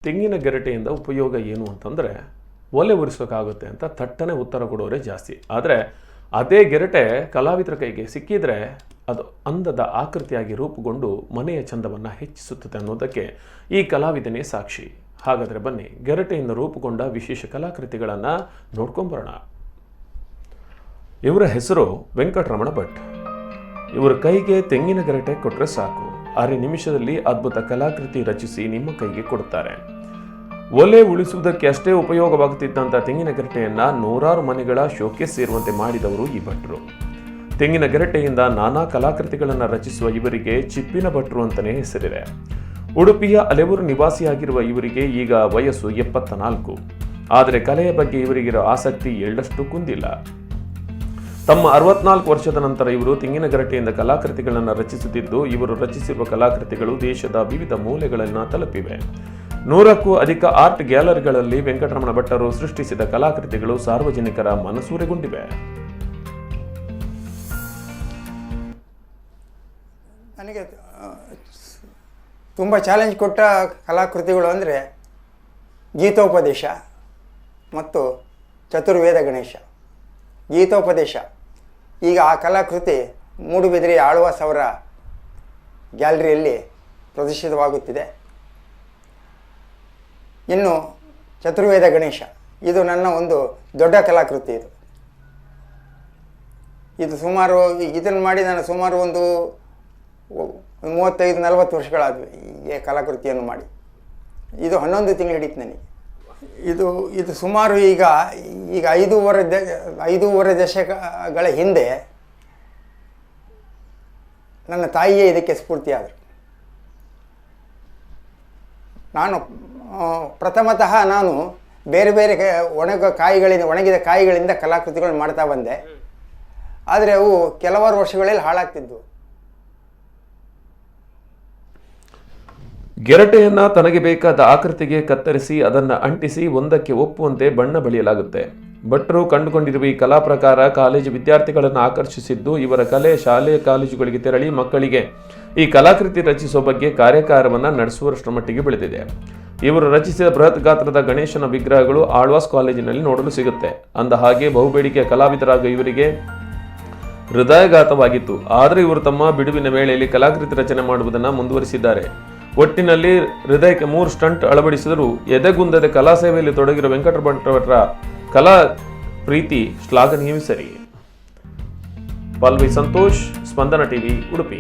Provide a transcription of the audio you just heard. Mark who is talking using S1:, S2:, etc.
S1: ತೆಂಗಿನ ಗೆರಟೆಯಿಂದ ಉಪಯೋಗ ಏನು ಅಂತಂದರೆ ಒಲೆ ಉರಿಸೋಕ್ಕಾಗುತ್ತೆ ಅಂತ ಥಟ್ಟನೆ ಉತ್ತರ ಕೊಡೋರೇ ಜಾಸ್ತಿ. ಆದರೆ ಅದೇ ಗೆರಟೆ ಕಲಾವಿದರ ಕೈಗೆ ಸಿಕ್ಕಿದರೆ ಅದು ಅಂದದ ಆಕೃತಿಯಾಗಿ ರೂಪುಗೊಂಡು ಮನೆಯ ಚಂದವನ್ನು ಹೆಚ್ಚಿಸುತ್ತದೆ ಅನ್ನೋದಕ್ಕೆ ಈ ಕಲಾವಿದನೇ ಸಾಕ್ಷಿ. ಹಾಗಾದರೆ ಬನ್ನಿ ಗೆರಟೆಯಿಂದ ರೂಪುಗೊಂಡ ವಿಶೇಷ ಕಲಾಕೃತಿಗಳನ್ನು ನೋಡ್ಕೊಂಬರೋಣ. ಇವರ ಹೆಸರು ವೆಂಕಟರಮಣ ಭಟ್. ಇವರ ಕೈಗೆ ತೆಂಗಿನ ಗೆರಟೆ ಕೊಟ್ಟರೆ ಸಾಕು, 6 ನಿಮಿಷದಲ್ಲಿ ಅದ್ಭುತ ಕಲಾಕೃತಿ ರಚಿಸಿ ನಿಮ್ಮ ಕೈಗೆ ಕೊಡುತ್ತಾರೆ. ಒಲೆ ಉಳಿಸುವುದಕ್ಕೆ ಅಷ್ಟೇ ಉಪಯೋಗವಾಗುತ್ತಿದ್ದಂಥ ತೆಂಗಿನ ಗೆರಟೆಯನ್ನು ನೂರಾರು ಮನೆಗಳ ಶೋಕೇಸ್ ಸೇರುವಂತೆ ಮಾಡಿದವರು ಈ ಭಟ್ರು. ತೆಂಗಿನ ಗೆರಟೆಯಿಂದ ನಾನಾ ಕಲಾಕೃತಿಗಳನ್ನು ರಚಿಸುವ ಇವರಿಗೆ ಚಿಪ್ಪಿನ ಭಟ್ರು ಅಂತಲೇ ಹೆಸರಿದೆ. ಉಡುಪಿಯ ಅಲೆಯೂರು ನಿವಾಸಿಯಾಗಿರುವ ಇವರಿಗೆ ಈಗ ವಯಸ್ಸು 74. ಆದರೆ ಕಲೆಯ ಬಗ್ಗೆ ಇವರಿಗಿರೋ ಆಸಕ್ತಿ ಎಳ್ಳಷ್ಟು ಕುಂದಿಲ್ಲ. ತಮ್ಮ 64 ವರ್ಷದ ನಂತರ ಇವರು ತೆಂಗಿನ ಗೆರಟೆಯಿಂದ ಕಲಾಕೃತಿಗಳನ್ನು ರಚಿಸುತ್ತಿದ್ದು, ಇವರು ರಚಿಸಿರುವ ಕಲಾಕೃತಿಗಳು ದೇಶದ ವಿವಿಧ ಮೂಲೆಗಳನ್ನು ತಲುಪಿವೆ. 100ಕ್ಕೂ ಅಧಿಕ ಆರ್ಟ್ ಗ್ಯಾಲರಿಗಳಲ್ಲಿ ವೆಂಕಟರಮಣ ಭಟ್ಟರು ಸೃಷ್ಟಿಸಿದ ಕಲಾಕೃತಿಗಳು ಸಾರ್ವಜನಿಕರ ಮನಸೂರೆಗೊಂಡಿವೆ.
S2: ನನಗೆ ತುಂಬ ಚಾಲೆಂಜ್ ಕೊಟ್ಟ ಕಲಾಕೃತಿಗಳು ಅಂದರೆ ಗೀತೋಪದೇಶ ಮತ್ತು ಚತುರ್ವೇದ ಗಣೇಶ. ಗೀತೋಪದೇಶ ಈಗ ಆ ಕಲಾಕೃತಿ ಮೂಡುಬಿದಿರೆ ಆಳ್ವಾಸ್ ಅವರ ಗ್ಯಾಲರಿಯಲ್ಲಿ ಪ್ರದರ್ಶಿತವಾಗುತ್ತಿದೆ. ಇನ್ನು ಚತುರ್ವೇದ ಗಣೇಶ ಇದು ನನ್ನ ಒಂದು ದೊಡ್ಡ ಕಲಾಕೃತಿ. ಇದು ಸುಮಾರು ಇದನ್ನು ಮಾಡಿ ನಾನು ಸುಮಾರು ಒಂದು 35-40 ವರ್ಷಗಳಾದವು ಈ ಕಲಾಕೃತಿಯನ್ನು ಮಾಡಿ. ಇದು 11 ತಿಂಗಳು ಹಿಡಿತು ನನಗೆ. ಇದು ಸುಮಾರು ಈಗ 5.5 ದಶಕಗಳ ಹಿಂದೆ ನನ್ನ ತಾಯಿಯೇ ಇದಕ್ಕೆ ಸ್ಫೂರ್ತಿಯಾದರು. ನಾನು ಪ್ರಥಮತಃ ಬೇರೆ ಬೇರೆ ಒಣಗಿದ ಕಾಯಿಗಳಿಂದ ಕಲಾಕೃತಿಗಳು ಮಾಡ್ತಾ ಬಂದೆ. ಆದರೆ ಅವು ಕೆಲವಾರು ವರ್ಷಗಳಲ್ಲಿ ಹಾಳಾಗ್ತಿದ್ವು.
S1: ಗೆರಟೆಯನ್ನು ತನಗೆ ಬೇಕಾದ ಆಕೃತಿಗೆ ಕತ್ತರಿಸಿ ಅದನ್ನು ಅಂಟಿಸಿ ಒಂದಕ್ಕೆ ಒಪ್ಪುವಂತೆ ಬಣ್ಣ ಬಳಿಯಲಾಗುತ್ತೆ. ಭಟ್ರು ಕಂಡುಕೊಂಡಿರುವ ಈ ಕಲಾ ಪ್ರಕಾರ ಕಾಲೇಜು ವಿದ್ಯಾರ್ಥಿಗಳನ್ನು ಆಕರ್ಷಿಸಿದ್ದು, ಇವರ ಕಲೆ ಶಾಲೆ ಕಾಲೇಜುಗಳಿಗೆ ತೆರಳಿ ಮಕ್ಕಳಿಗೆ ಈ ಕಲಾಕೃತಿ ರಚಿಸುವ ಬಗ್ಗೆ ಕಾರ್ಯಕಾರವನ್ನು ನಡೆಸುವಷ್ಟರ ಮಟ್ಟಿಗೆ ಬೆಳೆದಿದೆ. ಇವರು ರಚಿಸಿದ ಬೃಹತ್ ಗಾತ್ರದ ಗಣೇಶನ ವಿಗ್ರಹಗಳು ಆಳ್ವಾಸ್ ಕಾಲೇಜಿನಲ್ಲಿ ನೋಡಲು ಸಿಗುತ್ತೆ. ಅಂದ ಹಾಗೆ ಬಹುಬೇಡಿಕೆಯ ಕಲಾವಿದರಾಗ ಇವರಿಗೆ ಹೃದಯಘಾತವಾಗಿತ್ತು. ಆದರೆ ಇವರು ತಮ್ಮ ಬಿಡುವಿನ ವೇಳೆಯಲ್ಲಿ ಕಲಾಕೃತಿ ರಚನೆ ಮಾಡುವುದನ್ನು ಮುಂದುವರಿಸಿದ್ದಾರೆ. ಒಟ್ಟಿನಲ್ಲಿ ಹೃದಯಕ್ಕೆ 3 ಸ್ಟಂಟ್ ಅಳವಡಿಸಿದರೂ ಎದೆಗುಂದದೆ ಕಲಾ ಸೇವೆಯಲ್ಲಿ ತೊಡಗಿರುವ ವೆಂಕಟರಮಣ ಕಲಾ ಪ್ರೀತಿ ಶ್ಲಾಘನೀಯ ಸರಿ. ಪಲ್ವಿ ಸಂತೋಷ್, ಸ್ಪಂದನ ಟಿವಿ, ಉಡುಪಿ.